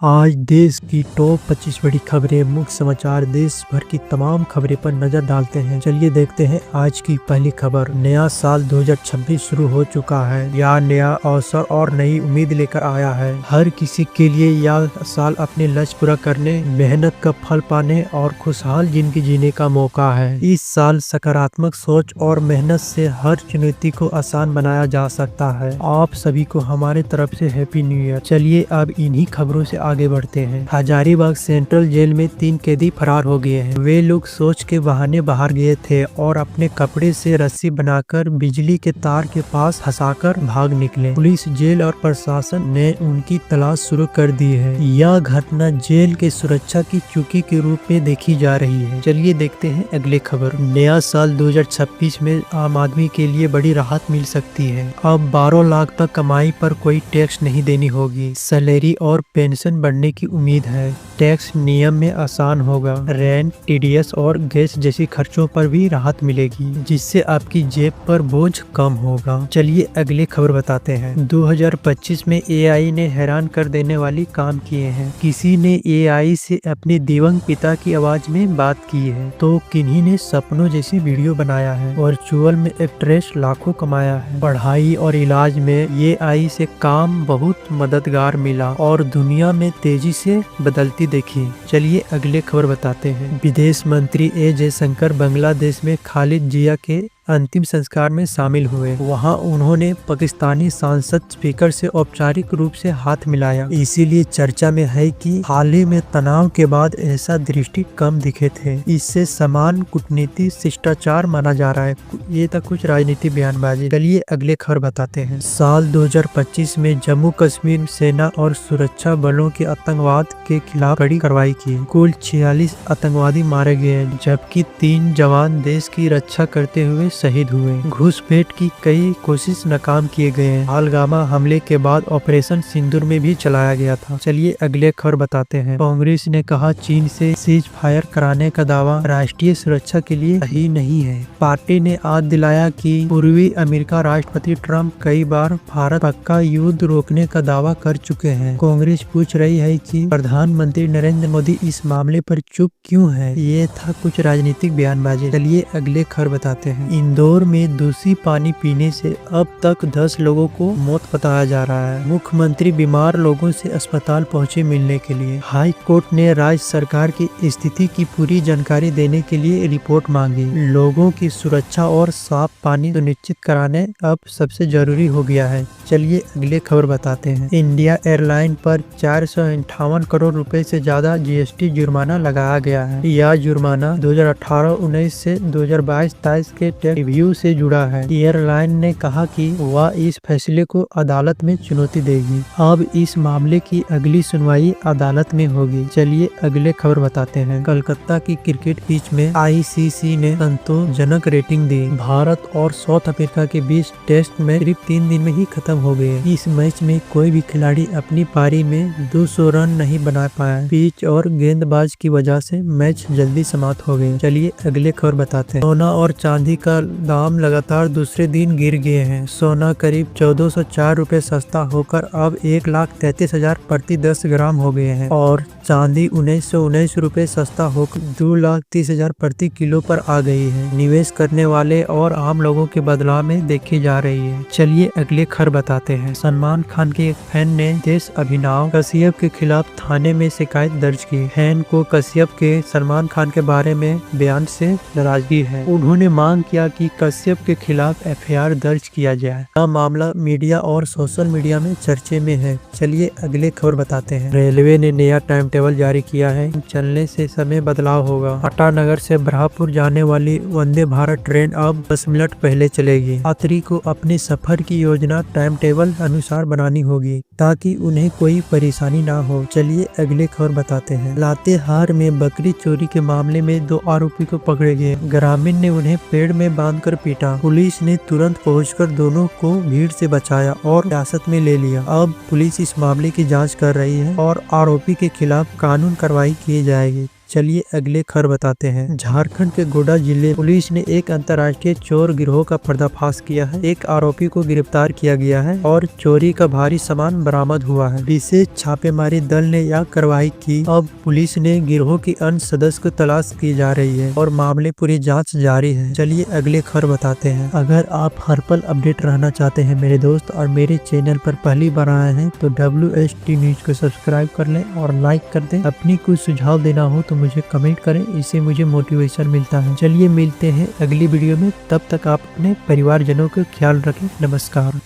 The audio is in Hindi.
आज देश की टॉप 25 बड़ी खबरें, मुख्य समाचार, देश भर की तमाम खबरें पर नजर डालते हैं। चलिए देखते हैं आज की पहली खबर। नया साल 2026 शुरू हो चुका है। यह नया अवसर और नई उम्मीद लेकर आया है। हर किसी के लिए यह साल अपने लक्ष्य पूरा करने, मेहनत का फल पाने और खुशहाल जिंदगी जीने का मौका है। इस साल सकारात्मक सोच और मेहनत से हर चुनौती को आसान बनाया जा सकता है। आप सभी को हमारे तरफ से हैप्पी न्यू ईयर। चलिए अब इन्हीं खबरों से आगे बढ़ते हैं। हजारीबाग सेंट्रल जेल में 3 कैदी फरार हो गए हैं। वे लोग सोच के बहाने बाहर गए थे और अपने कपड़े से रस्सी बनाकर बिजली के तार के पास फंसाकर भाग निकले। पुलिस, जेल और प्रशासन ने उनकी तलाश शुरू कर दी है। यह घटना जेल के सुरक्षा की चूकी के रूप में देखी जा रही है। चलिए देखते हैं अगले खबर। नया साल 2026 में आम आदमी के लिए बड़ी राहत मिल सकती है। अब 12 लाख तक कमाई पर कोई टैक्स नहीं देनी होगी। सैलरी और पेंशन बढ़ने की उम्मीद है। टैक्स नियम में आसान होगा। रेंट, टीडीएस और गैस जैसी खर्चों पर भी राहत मिलेगी, जिससे आपकी जेब पर बोझ कम होगा। चलिए अगले खबर बताते हैं। 2025 में एआई ने हैरान कर देने वाली काम किए हैं। किसी ने एआई से अपने दिवंगत पिता की आवाज में बात की है, तो किन्हीं ने सपनों जैसी वीडियो बनाया है। वर्चुअल में एक्ट्रेस लाखों कमाया है। पढ़ाई और इलाज में एआई से काम बहुत मददगार मिला और दुनिया में तेजी से बदलती देखी। चलिए अगले खबर बताते हैं। विदेश मंत्री ए जयशंकर बांग्लादेश में खालिद जिया के अंतिम संस्कार में शामिल हुए। वहां उन्होंने पाकिस्तानी सांसद स्पीकर से औपचारिक रूप से हाथ मिलाया। इसीलिए चर्चा में है कि हाल ही में तनाव के बाद ऐसा दृष्टि कम दिखे थे। इससे समान कूटनीति शिष्टाचार माना जा रहा है। ये तक कुछ राजनीतिक बयानबाजी। चलिए अगले खबर बताते हैं। साल 2025 में जम्मू कश्मीर सेना और सुरक्षा बलों के आतंकवाद के खिलाफ कड़ी कार्रवाई की। कुल 46 आतंकवादी मारे गए, जबकि 3 जवान देश की रक्षा करते हुए शहीद हुए। घुसपैठ की कई कोशिश नाकाम किए गए हैं। पहलगामा हमले के बाद ऑपरेशन सिंदूर में भी चलाया गया था। चलिए अगले खबर बताते हैं। कांग्रेस ने कहा चीन से सीज फायर कराने का दावा राष्ट्रीय सुरक्षा के लिए सही नहीं है। पार्टी ने आज दिलाया कि पूर्वी अमेरिका राष्ट्रपति ट्रंप कई बार भारत पक्का युद्ध रोकने का दावा कर चुके हैं। कांग्रेस पूछ रही है कि प्रधानमंत्री नरेंद्र मोदी इस मामले पर चुप क्यों है। ये था कुछ राजनीतिक बयानबाजी। चलिए अगले खबर बताते हैं। इंदौर में दूषित पानी पीने से अब तक 10 लोगों को मौत बताया जा रहा है। मुख्यमंत्री बीमार लोगों से अस्पताल पहुंचे मिलने के लिए। हाई कोर्ट ने राज्य सरकार की स्थिति की पूरी जानकारी देने के लिए रिपोर्ट मांगी। लोगों की सुरक्षा और साफ पानी सुनिश्चित कराने अब सबसे जरूरी हो गया है। चलिए अगले खबर बताते हैं। इंडिया एयरलाइन पर 458 करोड़ रुपए से ज्यादा जीएसटी जुर्माना लगाया गया है। यह जुर्माना 2018-19 से 2022-23 के टैक्स रिव्यू से जुड़ा है। एयरलाइन ने कहा कि वह इस फैसले को अदालत में चुनौती देगी। अब इस मामले की अगली सुनवाई अदालत में होगी। चलिए अगले खबर बताते हैं। कलकत्ता की क्रिकेट पिच में आईसीसी ने संतोषजनक रेटिंग दी। भारत और साउथ अफ्रीका के बीच टेस्ट मैच सिर्फ 3 दिन में ही खत्म हो गए। इस मैच में कोई भी खिलाड़ी अपनी पारी में 200 रन नहीं बना पाया। पिच और गेंदबाज की वजह से मैच जल्दी समाप्त हो गए। चलिए अगले खबर बताते हैं। सोना और चांदी का दाम लगातार दूसरे दिन गिर गए हैं। सोना करीब 1404 रुपए सस्ता होकर अब 1,33,000 प्रति 10 ग्राम हो गए हैं और चांदी 1919 रुपए सस्ता होकर 2,30,000 प्रति किलो पर आ गई है। निवेश करने वाले और आम लोगों के बदलाव में देखी जा रही है। चलिए अगले खबर बताते हैं। सलमान खान के एक फैन ने देश अभिनव कश्यप के खिलाफ थाने में शिकायत दर्ज की। फैन को कश्यप के सलमान खान के बारे में बयान से नाराजगी है। उन्होंने मांग किया कि कश्यप के खिलाफ एफआईआर दर्ज किया जाए। यह मामला मीडिया और सोशल मीडिया में चर्चे में है। चलिए अगले खबर बताते हैं। रेलवे ने नया टाइम टेबल जारी किया है। चलने से समय बदलाव होगा। टाटानगर से ब्रह्मपुर जाने वाली वंदे भारत ट्रेन अब 10 मिनट पहले चलेगी। यात्री को अपने सफर की योजना टाइम टेबल अनुसार बनानी होगी ताकि उन्हें कोई परेशानी ना हो। चलिए अगले खबर बताते हैं। लातेहार में बकरी चोरी के मामले में 2 आरोपी को पकड़े गए। ग्रामीण ने उन्हें पेड़ में बांधकर पीटा। पुलिस ने तुरंत पहुंचकर दोनों को भीड़ से बचाया और हिरासत में ले लिया। अब पुलिस इस मामले की जांच कर रही है और आरोपी के खिलाफ कानून कार्रवाई की जाएगी। चलिए अगले खबर बताते हैं। झारखंड के गोड्डा जिले पुलिस ने एक अंतर्राष्ट्रीय चोर गिरोह का पर्दाफाश किया है। एक आरोपी को गिरफ्तार किया गया है और चोरी का भारी सामान बरामद हुआ है। विशेष छापेमारी दल ने यह कार्रवाई की। अब पुलिस ने गिरोह की अन्य सदस्य को तलाश की जा रही है और मामले पूरी जांच जारी है। चलिए अगले खबर बताते हैं। अगर आप हर पल अपडेट रहना चाहते हैं मेरे दोस्त और मेरे चैनल पर पहली बार आए हैं तो WST न्यूज को सब्सक्राइब कर लें और लाइक कर दें। अपनी कुछ सुझाव देना हो तो मुझे कमेंट करें, इससे मुझे मोटिवेशन मिलता है। चलिए मिलते हैं अगली वीडियो में, तब तक आप अपने परिवारजनों का ख्याल रखें। नमस्कार।